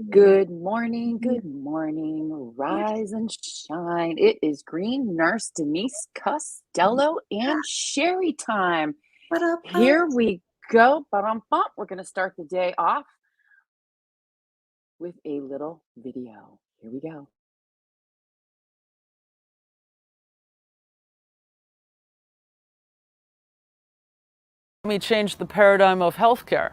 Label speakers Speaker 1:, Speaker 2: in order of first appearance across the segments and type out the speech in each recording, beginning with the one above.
Speaker 1: Good morning, rise and shine. It is Green Nurse Denise Costello and Sherry time.
Speaker 2: What up?
Speaker 1: Here we go. Ba-dum-bum. We're going to start the day off with a little video. Here we go.
Speaker 3: Let me change the paradigm of healthcare.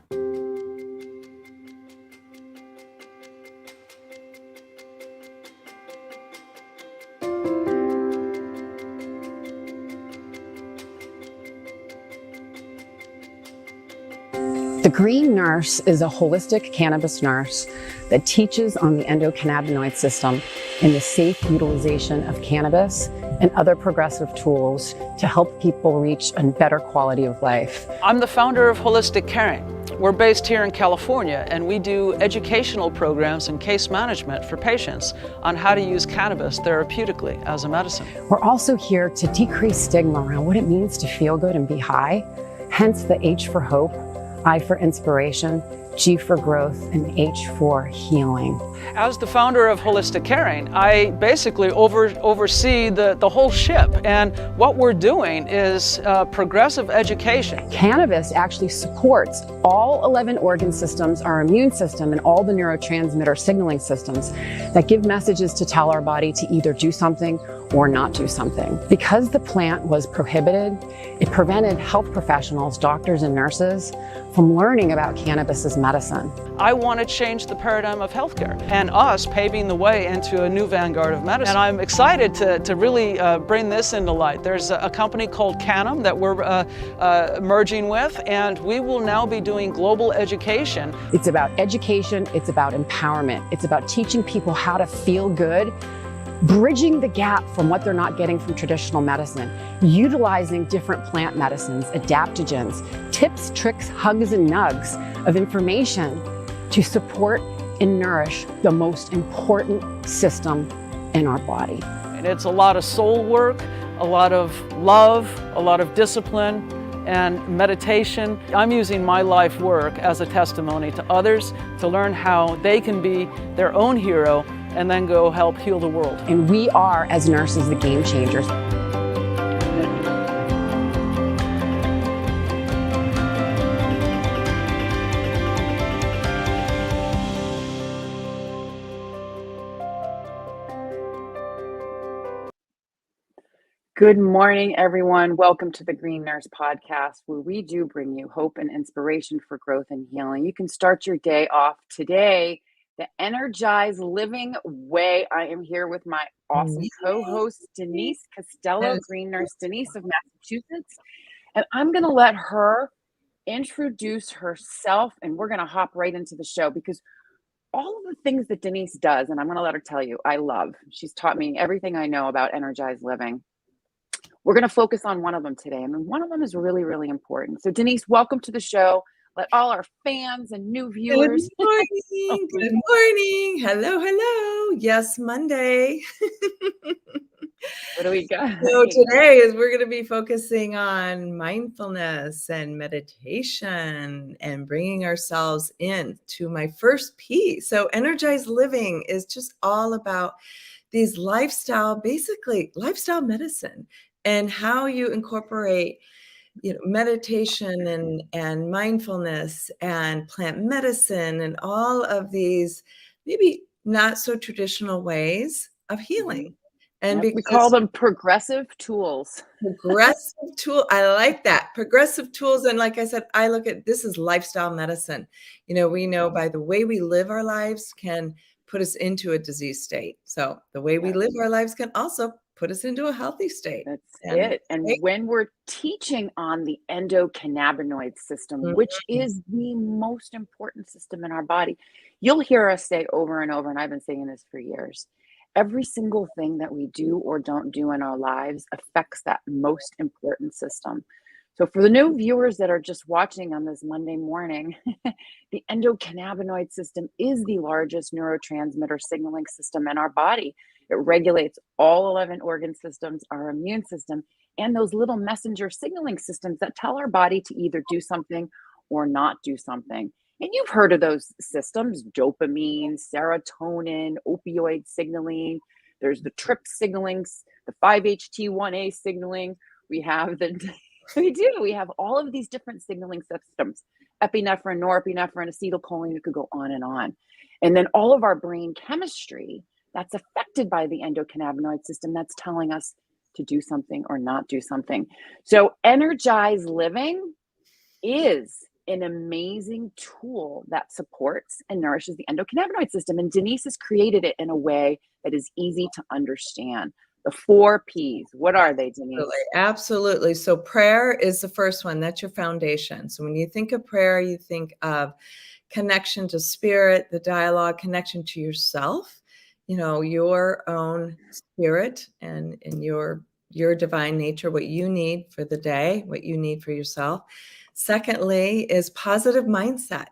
Speaker 4: The Green Nurse is a holistic cannabis nurse that teaches on the endocannabinoid system and the safe utilization of cannabis and other progressive tools to help people reach a better quality of life.
Speaker 3: I'm the founder of Holistic Caring. We're based here in California, and we do educational programs and case management for patients on how to use cannabis therapeutically as a medicine.
Speaker 4: We're also here to decrease stigma around what it means to feel good and be high, hence the H for hope, I for inspiration, G for growth, and H for healing.
Speaker 3: As the founder of Holistic Caring, I basically oversee the whole ship, and what we're doing is progressive education.
Speaker 4: Cannabis actually supports all 11 organ systems, our immune system, and all the neurotransmitter signaling systems that give messages to tell our body to either do something or not do something. Because the plant was prohibited, it prevented health professionals, doctors and nurses from learning about cannabis as medicine.
Speaker 3: I want to change the paradigm of healthcare and us paving the way into a new vanguard of medicine. And I'm excited to really bring this into light. There's a company called Cannabis that we're merging with, and we will now be doing global education.
Speaker 4: It's about education, it's about empowerment, it's about teaching people how to feel good, bridging the gap from what they're not getting from traditional medicine, utilizing different plant medicines, adaptogens, tips, tricks, hugs, and nugs of information to support and nourish the most important system in our body.
Speaker 3: And it's a lot of soul work, a lot of love, a lot of discipline, and meditation. I'm using my life work as a testimony to others to learn how they can be their own hero and then go help heal the world.
Speaker 4: And we are, as nurses, the game changers.
Speaker 1: Good morning, everyone. Welcome to the Green Nurse Podcast, where we do bring you hope and inspiration for growth and healing. You can start your day off today the Energized Living Way. I am here with my awesome co-host, Denise Costello, Green Nurse Denise of Massachusetts. And I'm going to let her introduce herself, and we're going to hop right into the show because all of the things that Denise does, and I'm going to let her tell you, I love. She's taught me everything I know about energized living. We're going to focus on one of them today, and one of them is really, really important. So, Denise, welcome to the show. Let all our fans and new viewers.
Speaker 2: Good morning. Good morning. Hello, hello. Yes, Monday.
Speaker 1: What do we got?
Speaker 2: So today we're going to be focusing on mindfulness and meditation and bringing ourselves in to my first P. So energized living is just all about these basically lifestyle medicine and how you incorporate meditation and mindfulness and plant medicine and all of these maybe not so traditional ways of healing. And
Speaker 1: we call them progressive tools.
Speaker 2: Progressive tool. I like that. Progressive tools. And like I said, I look at this as lifestyle medicine. We know by the way we live our lives can put us into a disease state. So the way we live our lives can also put us into a healthy state.
Speaker 1: That's it. And when we're teaching on the endocannabinoid system, which is the most important system in our body, you'll hear us say over and over, and I've been saying this for years, every single thing that we do or don't do in our lives affects that most important system. So for the new viewers that are just watching on this Monday morning, the endocannabinoid system is the largest neurotransmitter signaling system in our body. It regulates all 11 organ systems, our immune system, and those little messenger signaling systems that tell our body to either do something or not do something. And you've heard of those systems: dopamine, serotonin, opioid signaling. There's the TRIP signaling, the 5-HT1A signaling. We have we have all of these different signaling systems: epinephrine, norepinephrine, acetylcholine. It could go on and on. And then all of our brain chemistry that's affected by the endocannabinoid system, that's telling us to do something or not do something. So Energized Living is an amazing tool that supports and nourishes the endocannabinoid system. And Denise has created it in a way that is easy to understand. The 4 Ps, what are they, Denise?
Speaker 2: Absolutely. So prayer is the first one. That's your foundation. So when you think of prayer, you think of connection to spirit, the dialogue, connection to yourself, your own spirit and your divine nature, what you need for the day, what you need for yourself. Secondly is positive mindset.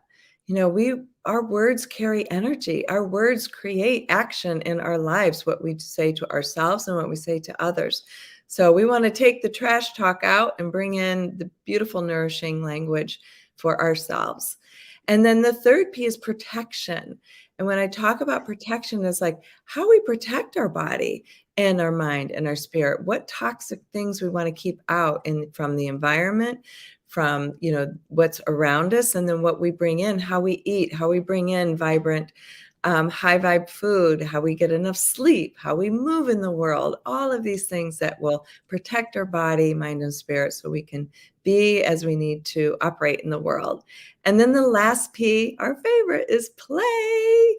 Speaker 2: Our words carry energy. Our words create action in our lives, what we say to ourselves and what we say to others. So we want to take the trash talk out and bring in the beautiful, nourishing language for ourselves. And then the third P is protection. And when I talk about protection, it's like how we protect our body and our mind and our spirit. What toxic things we want to keep out from the environment, from what's around us, and then what we bring in, how we eat, how we bring in vibrant, high vibe food, how we get enough sleep, how we move in the world, all of these things that will protect our body, mind, and spirit so we can be as we need to operate in the world. And then the last P, our favorite, is play.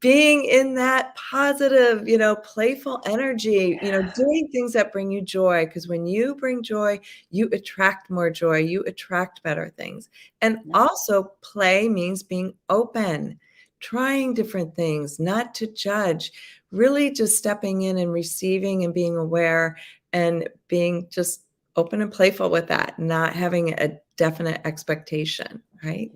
Speaker 2: Being in that positive, playful energy, doing things that bring you joy. Because when you bring joy, you attract more joy, you attract better things. And also play means being open, trying different things, not to judge, really just stepping in and receiving and being aware and being just open and playful with that, not having a definite expectation, right?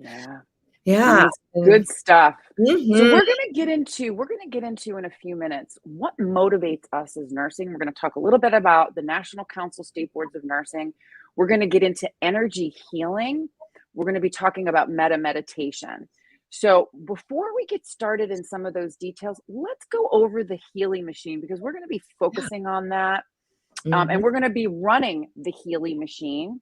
Speaker 2: Yeah.
Speaker 1: Good stuff.
Speaker 2: Mm-hmm.
Speaker 1: So we're going to get into in a few minutes what motivates us as nursing. We're going to talk a little bit about the National Council State Boards of Nursing. We're going to get into energy healing. We're going to be talking about meditation. So before we get started in some of those details, let's go over the Healy machine, because we're going to be focusing on that. And we're going to be running the Healy machine.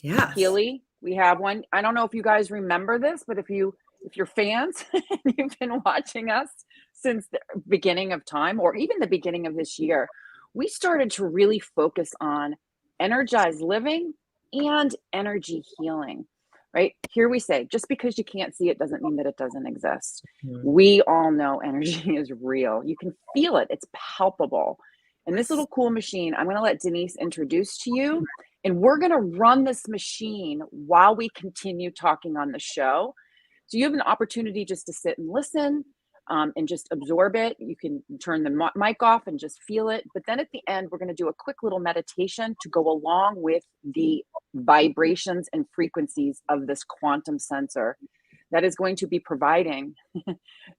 Speaker 2: Yes.
Speaker 1: Healy, we have one. I don't know if you guys remember this, but if you're fans and you've been watching us since the beginning of time, or even the beginning of this year, we started to really focus on energized living and energy healing. Right here we say, just because you can't see it doesn't mean that it doesn't exist. We all know energy is real. You can feel it. It's palpable. And this little cool machine, I'm going to let Denise introduce to you. And we're going to run this machine while we continue talking on the show. So you have an opportunity just to sit and listen and just absorb it. You can turn the mic off and just feel it. But then at the end, we're going to do a quick little meditation to go along with the vibrations and frequencies of this quantum sensor that is going to be providing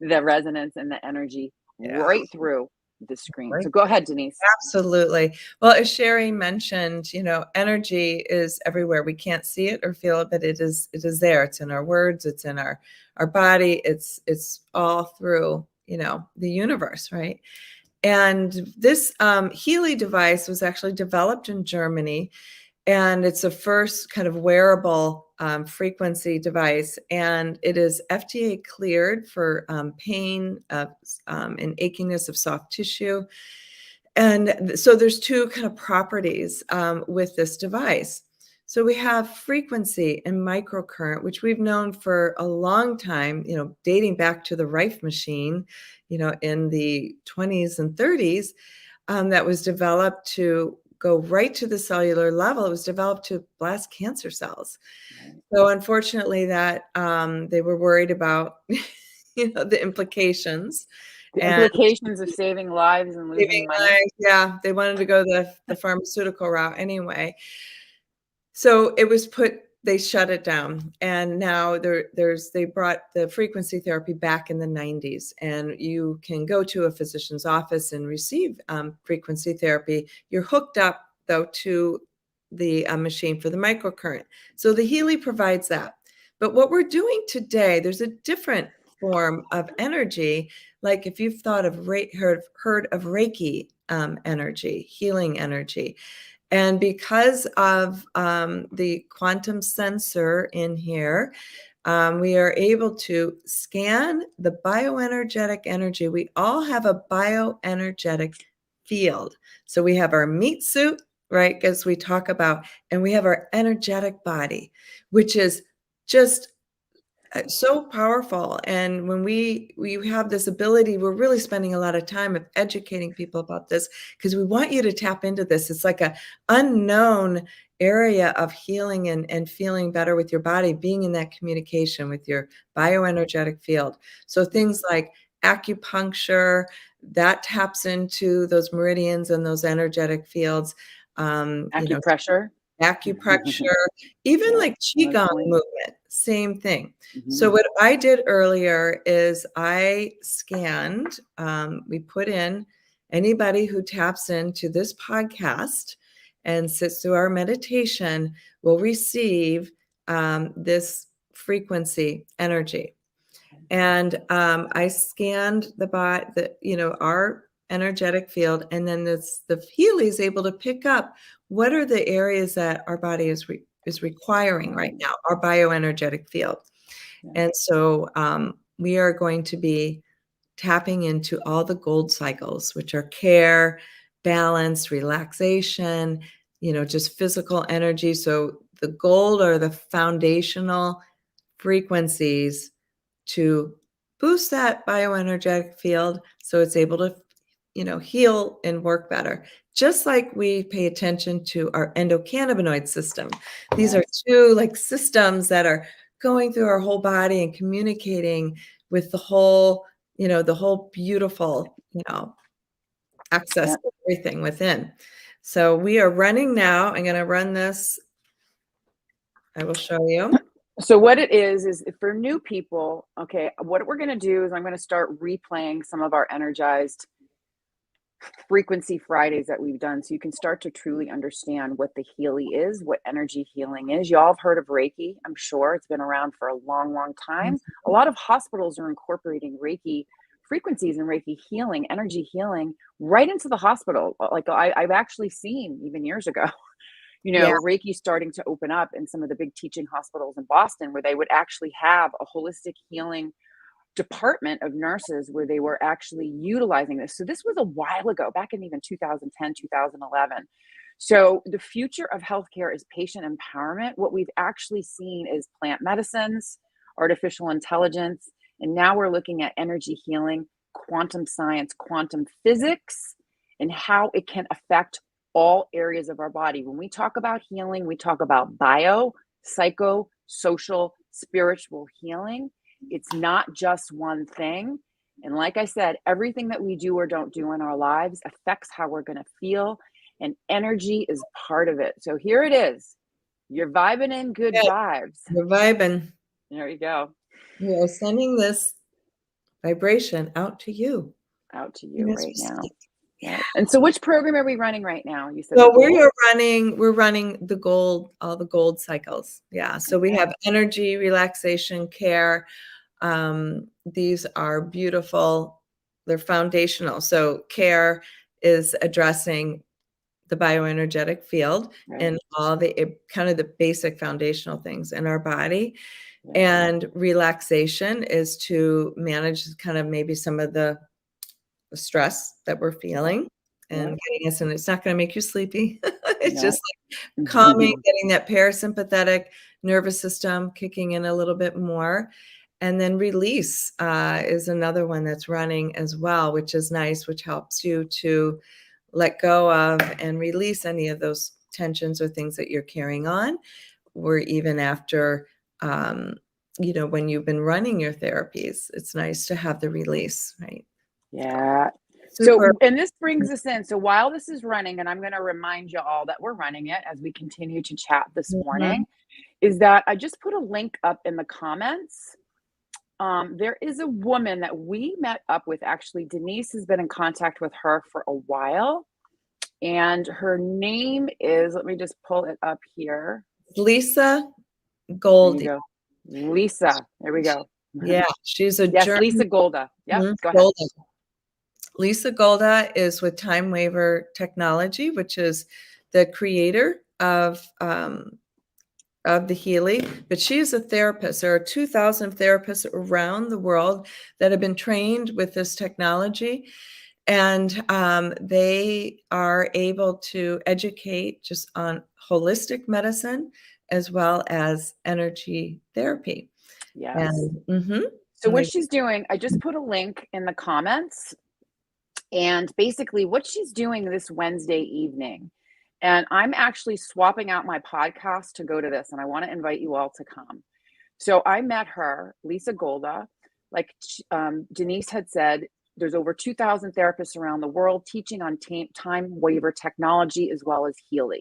Speaker 1: the resonance and the energy right through the screen. So go ahead, Denise.
Speaker 2: Absolutely. Well, as Sherri mentioned, energy is everywhere. We can't see it or feel it, but it is there. It's in our words, it's in our body, it's all through, the universe, right? And this Healy device was actually developed in Germany, and it's a first kind of wearable frequency device, and it is FDA cleared for pain and achiness of soft tissue. And so there's 2 kind of properties with this device. So we have frequency and microcurrent, which we've known for a long time, dating back to the Rife machine, in the 20s and 30s, that was developed to go right to the cellular level. It was developed to blast cancer cells. So unfortunately that they were worried about, the implications.
Speaker 1: Implications of saving lives and losing money.
Speaker 2: Lives, yeah, they wanted to go the pharmaceutical route anyway. So it was they shut it down. And now they brought the frequency therapy back in the 90s. And you can go to a physician's office and receive frequency therapy. You're hooked up, though, to the machine for the microcurrent. So the Healy provides that. But what we're doing today, there's a different form of energy. Like if you've heard of Reiki energy, healing energy. And because of the quantum sensor in here, we are able to scan the bioenergetic energy. We all have a bioenergetic field. So we have our meat suit, right, as we talk about, and we have our energetic body, which is just so powerful. And when we have this ability, we're really spending a lot of time of educating people about this, because we want you to tap into this. It's like a unknown area of healing and feeling better with your body, being in that communication with your bioenergetic field. So things like acupuncture, that taps into those meridians and those energetic fields.
Speaker 1: Acupressure.
Speaker 2: Acupressure, even
Speaker 1: Yeah,
Speaker 2: like Qigong
Speaker 1: honestly.
Speaker 2: movement, same thing.
Speaker 1: Mhm.
Speaker 2: So what I did earlier is I scanned, we put in anybody who taps into this podcast and sits through our meditation will receive this frequency energy. And I scanned the body, our energetic field, and then the Healy is able to pick up what are the areas that our body is requiring right now, our bioenergetic field.
Speaker 1: Yeah.
Speaker 2: And so we are going to be tapping into all the gold cycles, which are care, balance, relaxation, just physical energy. So the gold are the foundational frequencies to boost that bioenergetic field so it's able to heal and work better. Just like we pay attention to our endocannabinoid system. These are two systems that are going through our whole body and communicating with the whole beautiful access to everything within. So we are running now. I'm going to run this. I will show you.
Speaker 1: So what it is for new people, okay, what we're going to do is I'm going to start replaying some of our Energized Frequency Fridays that we've done, so you can start to truly understand what the Healy is, what energy healing is. You all have heard of Reiki, I'm sure. It's been around for a long, long time. A lot of hospitals are incorporating Reiki frequencies and Reiki healing, energy healing, right into the hospital. Like I've actually seen even years ago, Reiki starting to open up in some of the big teaching hospitals in Boston, where they would actually have a holistic healing department of nurses where they were actually utilizing this. So this was a while ago, back in even 2010, 2011. So the future of healthcare is patient empowerment. What we've actually seen is plant medicines, artificial intelligence, and now we're looking at energy healing, quantum science, quantum physics, and how it can affect all areas of our body. When we talk about healing, we talk about bio, psycho, social, spiritual healing. It's not just one thing. And like I said, everything that we do or don't do in our lives affects how we're going to feel. And energy is part of it. So here it is. You're vibing in good vibes.
Speaker 2: You're vibing.
Speaker 1: There you go.
Speaker 2: We are sending this vibration out to you.
Speaker 1: Out to you right now. Yeah. And so which program are we running right now? You said
Speaker 2: so we're running the gold, all the gold cycles. Yeah. So we have energy, relaxation, care. These are beautiful. They're foundational. So care is addressing the bioenergetic field and all the kind of the basic foundational things in our body. And relaxation is to manage kind of maybe some of the stress that we're feeling and getting us, and it's not going to make you sleepy. It's just like calming, getting that parasympathetic nervous system kicking in a little bit more. And then release is another one that's running as well, which is nice, which helps you to let go of and release any of those tensions or things that you're carrying on, or even after, when you've been running your therapies, it's nice to have the release, right?
Speaker 1: Yeah.
Speaker 2: Super.
Speaker 1: So, and this brings us in. So while this is running, and I'm going to remind you all that we're running it as we continue to chat this morning, is that I just put a link up in the comments. There is a woman that we met up with. Actually, Denise has been in contact with her for a while. And her name is, let me just pull it up here.
Speaker 2: Lisa Golda.
Speaker 1: Lisa, there we go.
Speaker 2: Yeah, she's a
Speaker 1: Yes, Lisa Golda. Yeah, go ahead.
Speaker 2: Golda. Lisa Golda is with Time Waiver Technology, which is the creator of the Healy, but she is a therapist. There are 2,000 therapists around the world that have been trained with this technology, and they are able to educate just on holistic medicine as well as energy therapy.
Speaker 1: Yes.
Speaker 2: And,
Speaker 1: so what she's doing, I just put a link in the comments, and basically what she's doing this Wednesday evening, and I'm actually swapping out my podcast to go to this, and I want to invite you all to come. So I met her, Lisa Golda, like Denise had said, there's over 2,000 therapists around the world teaching on time waiver technology as well as Healy.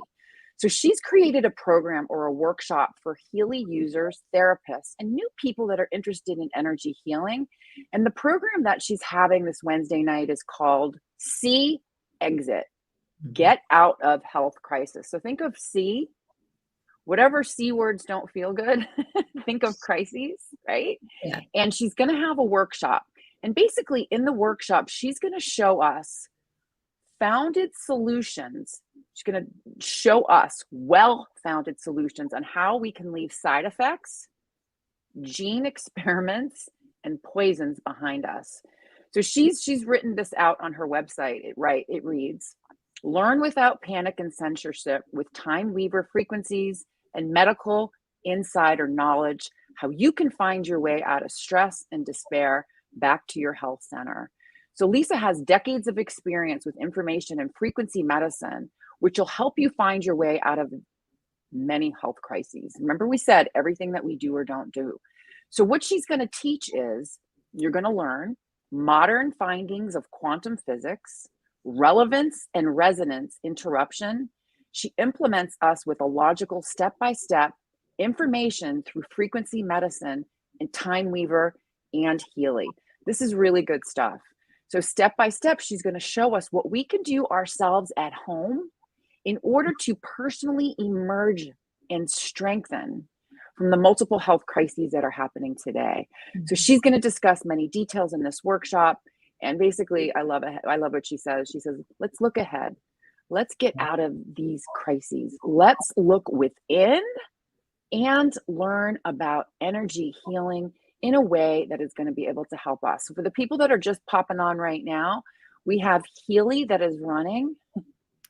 Speaker 1: So she's created a program or a workshop for Healy users, therapists, and new people that are interested in energy healing. And the program that she's having this Wednesday night is called C Exit, Get Out of Health Crisis. So think of C, whatever C words don't feel good, think of crises, right?
Speaker 2: Yeah.
Speaker 1: And she's going to have a workshop. And basically in the workshop, she's going to show us founded solutions. She's going to show us well-founded solutions on how we can leave side effects, gene experiments, and poisons behind us. So she's written this out on her website. It reads, learn without panic and censorship with time weaver frequencies and medical insider knowledge, how you can find your way out of stress and despair back to your health center. So Lisa has decades of experience with information and frequency medicine, which will help you find your way out of many health crises. Remember, we said everything that we do or don't do. So what she's going to teach is you're going to learn modern findings of quantum physics, relevance and resonance interruption. She implements us with a logical step-by-step information through frequency medicine and time weaver and Healy. This is really good stuff. So step by step, she's going to show us what we can do ourselves at home in order to personally emerge and strengthen from the multiple health crises that are happening today. So she's going to discuss many details in this workshop. And basically, I love what she says. She says, let's look ahead. Let's get out of these crises. Let's look within and learn about energy healing in a way that is going to be able to help us. So for the people that are just popping on right now, we have Healy that is running. I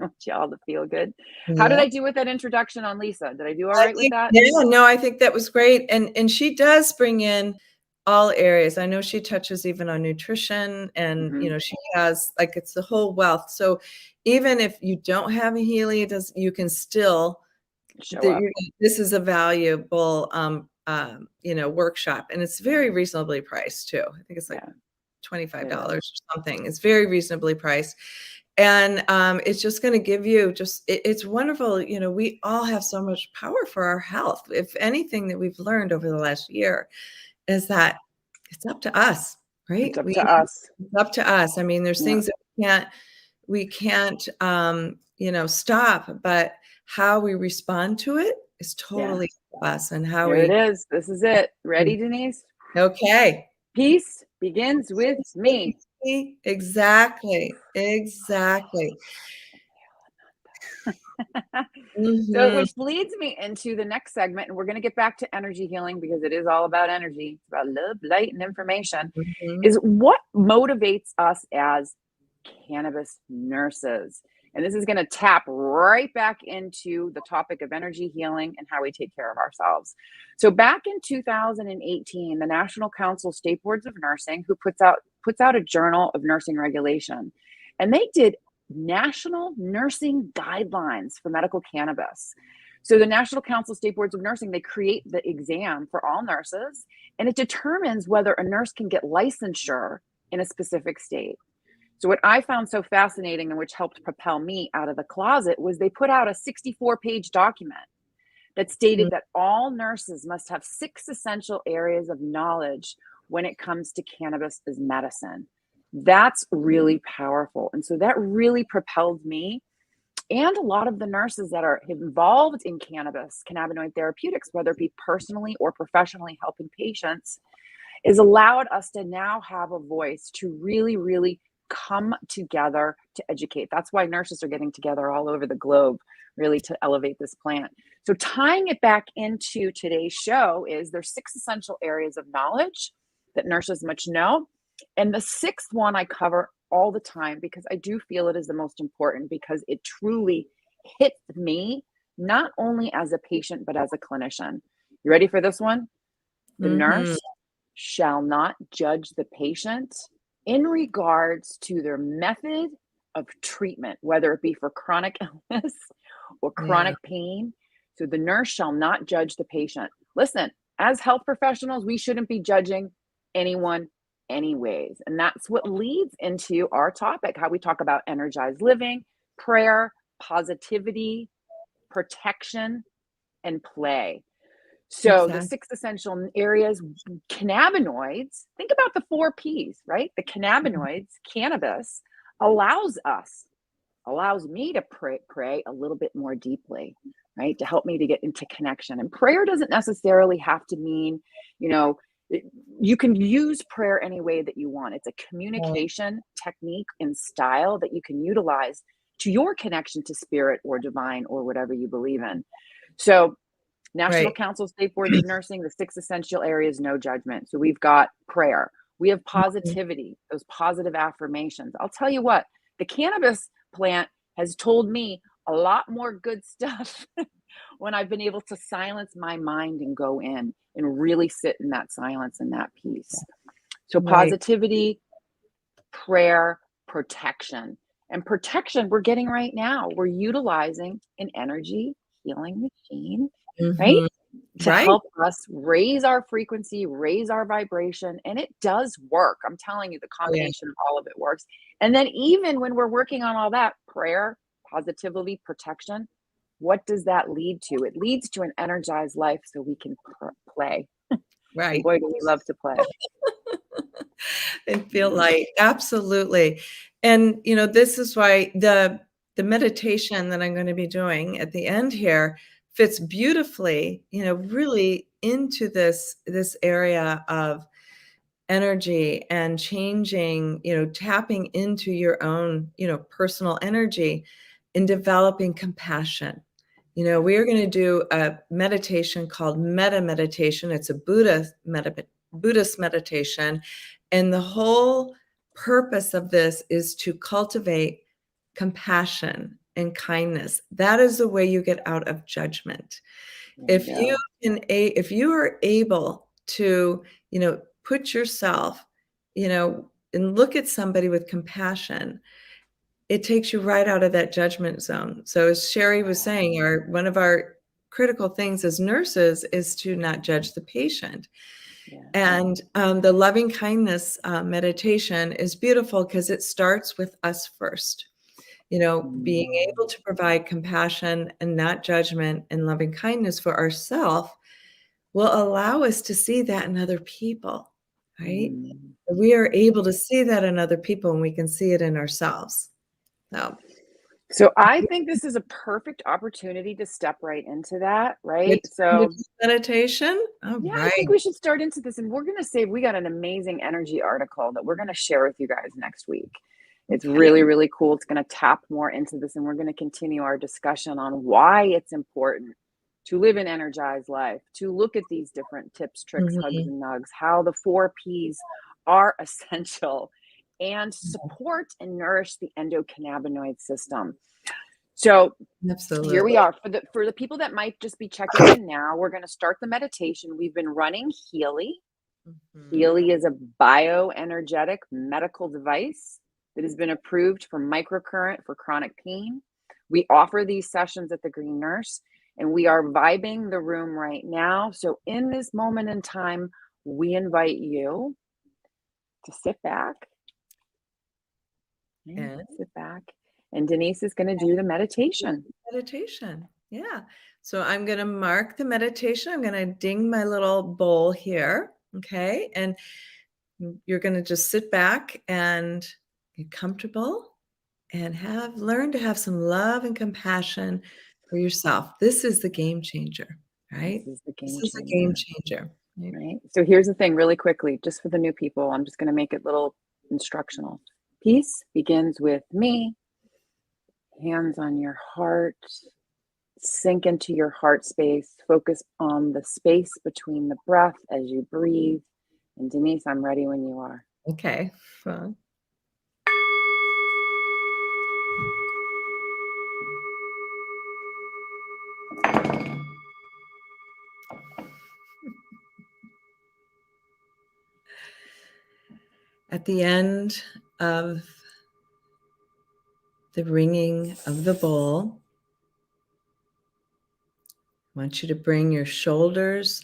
Speaker 1: want y'all to feel good. How did I do with that introduction on Lisa? Did I do all right with that?
Speaker 2: Yeah, no, I think that was great. And she does bring in all areas. I know she touches even on nutrition, and she has, like, it's the whole wealth. So even if you don't have a Healy, you can still
Speaker 1: show up.
Speaker 2: This is a valuable workshop, and it's very reasonably priced too. I think it's like $25 or something. It's very reasonably priced. And it's just going to give you it's wonderful. We all have so much power for our health. If anything that we've learned over the last year is that it's up to us, right?
Speaker 1: It's up to us.
Speaker 2: It's up to us. I mean, there's things that we can't stop, but how we respond to it is totally us. And how
Speaker 1: it is. This is it. Ready, Denise?
Speaker 2: Okay.
Speaker 1: Peace begins with me.
Speaker 2: Exactly.
Speaker 1: So which leads me into the next segment, and we're going to get back to energy healing because it is all about energy. It's about love, light, and information. Is what motivates us as cannabis nurses. And this is going to tap right back into the topic of energy healing and how we take care of ourselves. So back in 2018, the National Council State Boards of Nursing, who puts out a journal of nursing regulation, and they did national nursing guidelines for medical cannabis. So the National Council State Boards of Nursing, they create the exam for all nurses, and it determines whether a nurse can get licensure in a specific state. So what I found so fascinating, and which helped propel me out of the closet, was they put out a 64-page document that stated that all nurses must have 6 essential areas of knowledge when it comes to cannabis as medicine. That's really powerful. And so that really propelled me and a lot of the nurses that are involved in cannabinoid therapeutics, whether it be personally or professionally helping patients, is allowed us to now have a voice to really, really come together to educate. That's why nurses are getting together all over the globe, really, to elevate this plant. So tying it back into today's show is there's 6 essential areas of knowledge that nurses must know. And the 6th one I cover all the time because I do feel it is the most important, because it truly hits me, not only as a patient, but as a clinician. You ready for this one? The nurse shall not judge the patient in regards to their method of treatment, whether it be for chronic illness or chronic pain. So the nurse shall not judge the patient. Listen, as health professionals, we shouldn't be judging anyone anyways. And that's what leads into our topic, how we talk about energized living, prayer, positivity, protection, and play. So the 6 essential areas, cannabinoids, think about the 4 Ps, right? The cannabinoids, cannabis, allows me to pray a little bit more deeply, right? To help me to get into connection. And prayer doesn't necessarily have to mean, you can use prayer any way that you want. It's a communication technique and style that you can utilize to your connection to spirit or divine or whatever you believe in. So National Council of State Boards of Nursing, the 6 essential areas, no judgment. So we've got prayer. We have positivity, those positive affirmations. I'll tell you what, the cannabis plant has told me a lot more good stuff when I've been able to silence my mind and go in and really sit in that silence and that peace. So positivity, prayer, protection. And protection we're getting right now. We're utilizing an energy healing machine, right? To help us raise our frequency, raise our vibration. And it does work. I'm telling you, the combination of all of it works. And then even when we're working on all that, prayer, positivity, protection, what does that lead to? It leads to an energized life so we can play. And boy, do we love to play.
Speaker 2: And feel light. Absolutely. And, this is why the meditation that I'm going to be doing at the end here fits beautifully, really into this area of energy and changing, tapping into your own, personal energy and developing compassion. We are going to do a meditation called metta meditation. It's a Buddhist meditation. And the whole purpose of this is to cultivate compassion and kindness. That is the way you get out of judgment. If you are able to, put yourself, and look at somebody with compassion, it takes you right out of that judgment zone. So as Sherri was saying, one of our critical things as nurses is to not judge the patient. And the loving kindness meditation is beautiful because it starts with us first. Being able to provide compassion and not judgment and loving kindness for ourselves will allow us to see that in other people, right? We are able to see that in other people and we can see it in ourselves.
Speaker 1: So I think this is a perfect opportunity to step right into that, right? So
Speaker 2: meditation.
Speaker 1: I think we should start into this, and we're going to say we got an amazing energy article that we're going to share with you guys next week. It's really, really cool. It's going to tap more into this, and we're going to continue our discussion on why it's important to live an energized life, to look at these different tips, tricks, hugs, and nugs, how the 4 Ps are essential, and support and nourish the endocannabinoid system. So here we are. For the people that might just be checking in now, we're going to start the meditation. We've been running Healy. Healy is a bioenergetic medical device that has been approved for microcurrent for chronic pain. We offer these sessions at the Green Nurse, and we are vibing the room right now. So in this moment in time, we invite you to sit back. And Denise is going to do the meditation.
Speaker 2: Yeah. So I'm going to mark the meditation. I'm going to ding my little bowl here. Okay. And you're going to just sit back and get comfortable and learn to have some love and compassion for yourself. This is the game changer, right?
Speaker 1: This is the
Speaker 2: This
Speaker 1: game
Speaker 2: is a
Speaker 1: changer.
Speaker 2: game changer. Right?
Speaker 1: Right. So here's the thing, really quickly, just for the new people, I'm just going to make it little instructional. Peace begins with me. Hands on your heart. Sink into your heart space. Focus on the space between the breath as you breathe. And Denise, I'm ready when you are.
Speaker 2: Okay. Well. At the end of the ringing of the bowl, I want you to bring your shoulders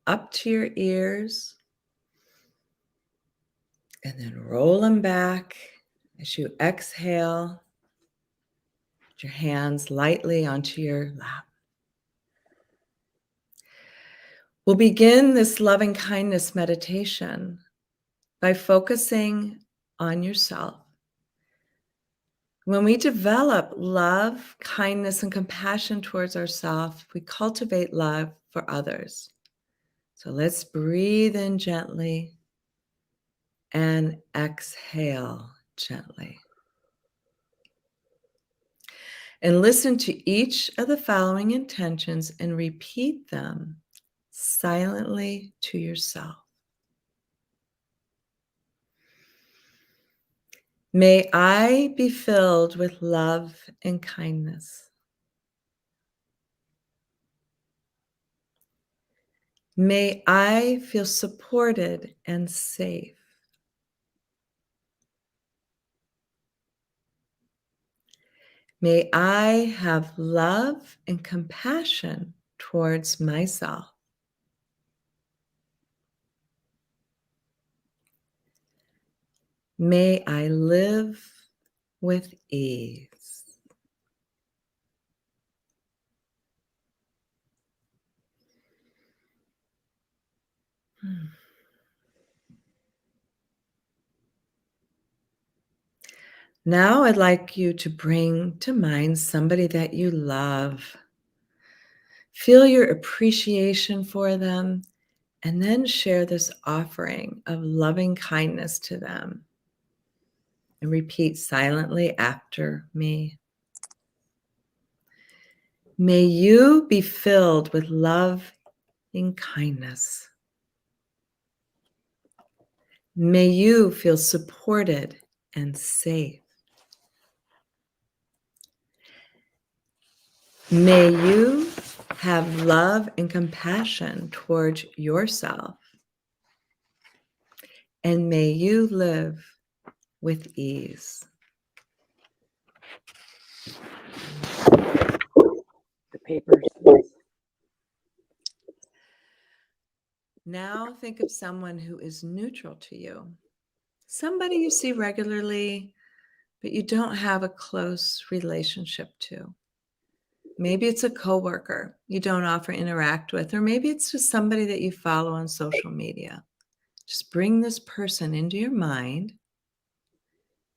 Speaker 2: up to your ears and then roll them back as you exhale. Put your hands lightly onto your lap. We'll begin this loving kindness meditation by focusing on yourself. When we develop love, kindness, and compassion towards ourselves, we cultivate love for others. So let's breathe in gently and exhale gently. And listen to each of the following intentions and repeat them silently to yourself. May I be filled with love and kindness. May I feel supported and safe. May I have love and compassion towards myself. May I live with ease. Now I'd like you to bring to mind somebody that you love. Feel your appreciation for them, and then share this offering of loving kindness to them. And repeat silently after me. May you be filled with love and kindness. May you feel supported and safe. May you have love and compassion towards yourself. And may you live with ease.
Speaker 1: The papers.
Speaker 2: Now think of someone who is neutral to you. Somebody you see regularly, but you don't have a close relationship to. Maybe it's a coworker you don't often interact with, or maybe it's just somebody that you follow on social media. Just bring this person into your mind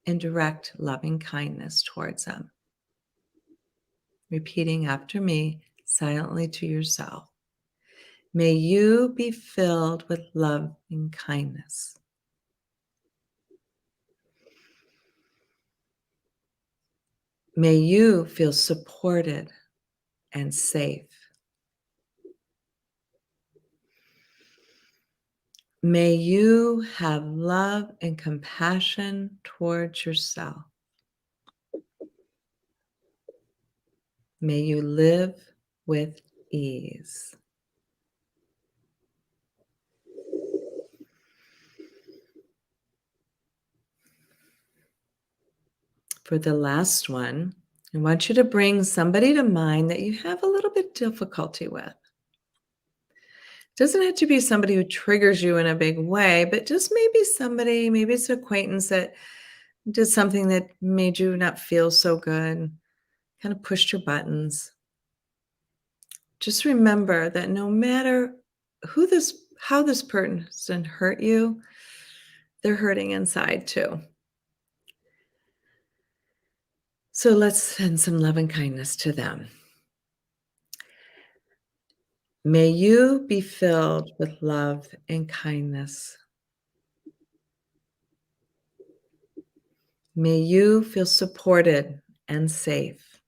Speaker 2: and direct loving kindness towards them. Repeating after me silently to yourself. May you be filled with love and kindness. May you feel supported and safe. May you have love and compassion towards yourself. May you live with ease. For the last one, I want you to bring somebody to mind that you have a little bit difficulty with. It doesn't have to be somebody who triggers you in a big way, but just maybe somebody, maybe it's an acquaintance that did something that made you not feel so good, kind of pushed your buttons. Just remember that no matter how this person hurt you, they're hurting inside too. So let's send some love and kindness to them. May you be filled with love and kindness. May you feel supported and safe.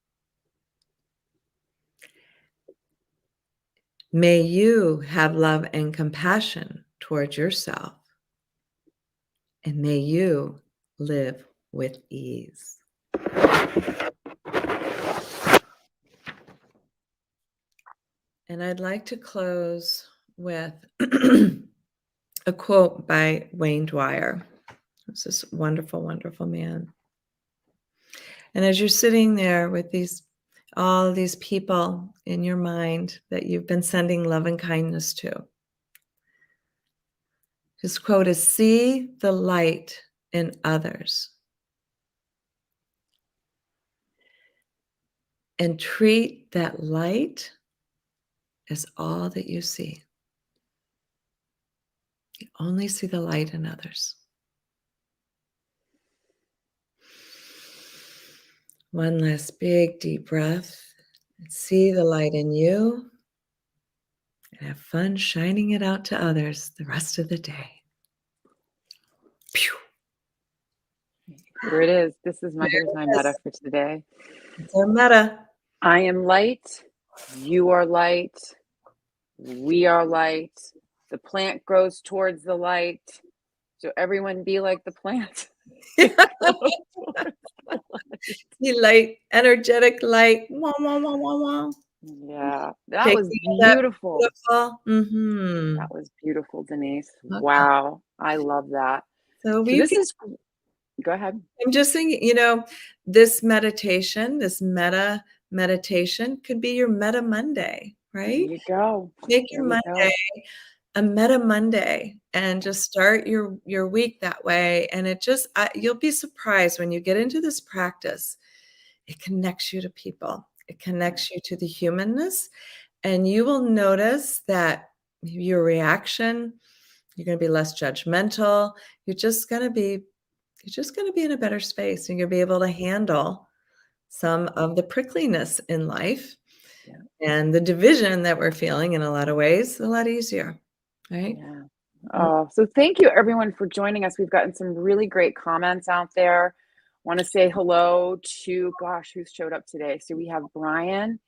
Speaker 2: May you have love and compassion towards yourself. And may you live with ease. And I'd like to close with a quote by Wayne Dwyer. This is a wonderful, wonderful man. And as you're sitting there with all these people in your mind that you've been sending love and kindness to, his quote is, "See the light in others and treat that light as all that you see. You only see the light in others." One last big deep breath. See the light in you and have fun shining it out to others the rest of the day. Pew.
Speaker 1: Here it is. Here's my meta for today.
Speaker 2: It's our meta.
Speaker 1: I am light. You are light. We are light. The plant grows towards the light. So everyone be like the plant.
Speaker 2: See light, energetic light. Wah, wah, wah, wah, wah.
Speaker 1: Yeah, that was beautiful.
Speaker 2: Mm-hmm.
Speaker 1: That was beautiful, Denise.
Speaker 2: Okay.
Speaker 1: Wow, I love that.
Speaker 2: So
Speaker 1: go ahead.
Speaker 2: I'm just thinking, this meditation, this meta meditation could be your Meta Monday, right?
Speaker 1: There you go.
Speaker 2: Make your Monday a Meta Monday and just start your week that way. And you'll be surprised when you get into this practice. It connects you to people. It connects you to the humanness. And you will notice that your reaction, you're going to be less judgmental. You're just going to be in a better space, and you'll be able to handle some of the prickliness in life and the division that we're feeling in a lot of ways, a lot easier, right?
Speaker 1: Yeah. Oh, so thank you everyone for joining us. We've gotten some really great comments out there. Want to say hello to, who's showed up today? So we have Brian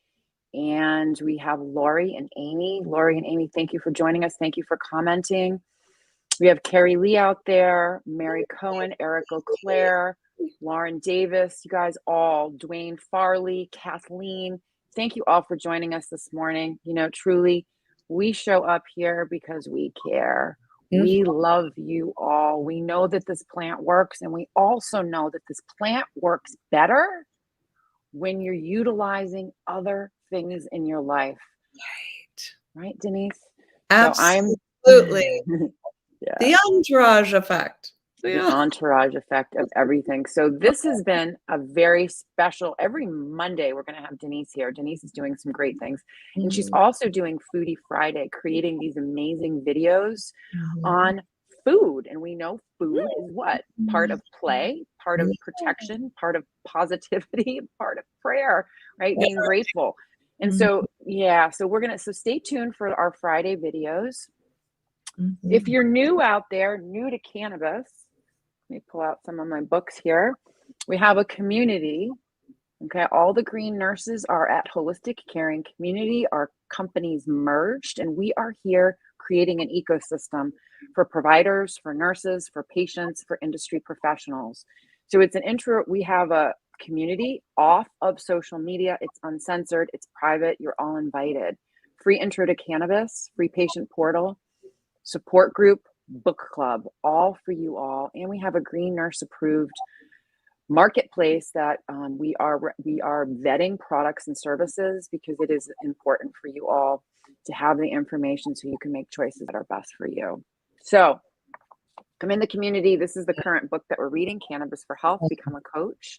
Speaker 1: and we have Lori and Amy. Lori and Amy, thank you for joining us. Thank you for commenting. We have Carrie Lee out there, Mary Cohen, Erica Claire, Lauren Davis, you guys all, Dwayne Farley, Kathleen. Thank you all for joining us this morning. Truly, we show up here because we care. Mm-hmm. We love you all. We know that this plant works, and we also know that this plant works better when you're utilizing other things in your life. Right, Denise?
Speaker 2: Absolutely. Yeah. The entourage effect.
Speaker 1: The entourage effect of everything. So this has been a very special, every Monday we're going to have Denise here. Denise is doing some great things. Mm-hmm. And she's also doing Foodie Friday, creating these amazing videos on food. And we know food is what? Part of play, part of protection, part of positivity, part of prayer, right? Being grateful. And so, so stay tuned for our Friday videos. Mm-hmm. If you're new out there, new to cannabis, let me pull out some of my books here. We have a community. Okay. All the green nurses are at Holistic Caring Community. Our companies merged, and we are here creating an ecosystem for providers, for nurses, for patients, for industry professionals. So it's an intro. We have a community off of social media. It's uncensored. It's private. You're all invited. Free intro to cannabis, free patient portal, support group, book club, all for you all. And we have a green nurse approved marketplace that we are vetting products and services, because it is important for you all to have the information so you can make choices that are best for you. So come in the community. This is the current book that we're reading, Cannabis for Health, Become a Coach,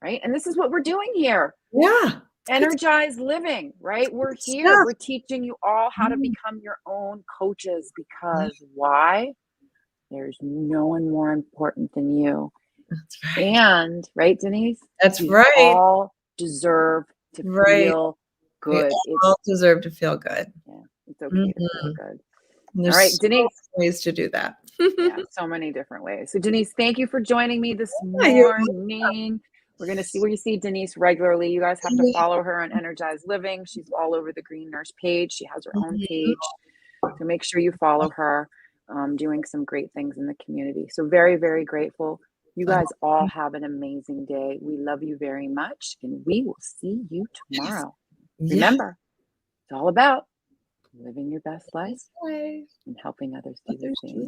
Speaker 1: right? And this is what we're doing here.
Speaker 2: Yeah.
Speaker 1: Energized living, right? We're here. We're teaching you all how to become your own coaches, because why? There's no one more important than you.
Speaker 2: That's right.
Speaker 1: And, right, Denise?
Speaker 2: That's
Speaker 1: We
Speaker 2: right.
Speaker 1: all deserve to
Speaker 2: Right.
Speaker 1: feel
Speaker 2: We
Speaker 1: good.
Speaker 2: all deserve to feel good.
Speaker 1: Yeah, it's okay to feel
Speaker 2: Mhm.
Speaker 1: good.
Speaker 2: And
Speaker 1: All
Speaker 2: there's
Speaker 1: right,
Speaker 2: so
Speaker 1: Denise.
Speaker 2: many ways to do that.
Speaker 1: Yeah, so many different ways. So Denise, thank you for joining me this
Speaker 2: Yeah, you're
Speaker 1: morning. We're going to see where you see Denise regularly. You guys have to follow her on Energized Living. She's all over the Green Nurse page. She has her own page. So make sure you follow her, doing some great things in the community. So very, very grateful. You guys all have an amazing day. We love you very much, and we will see you tomorrow. Remember, it's all about living your best life and helping others do the same.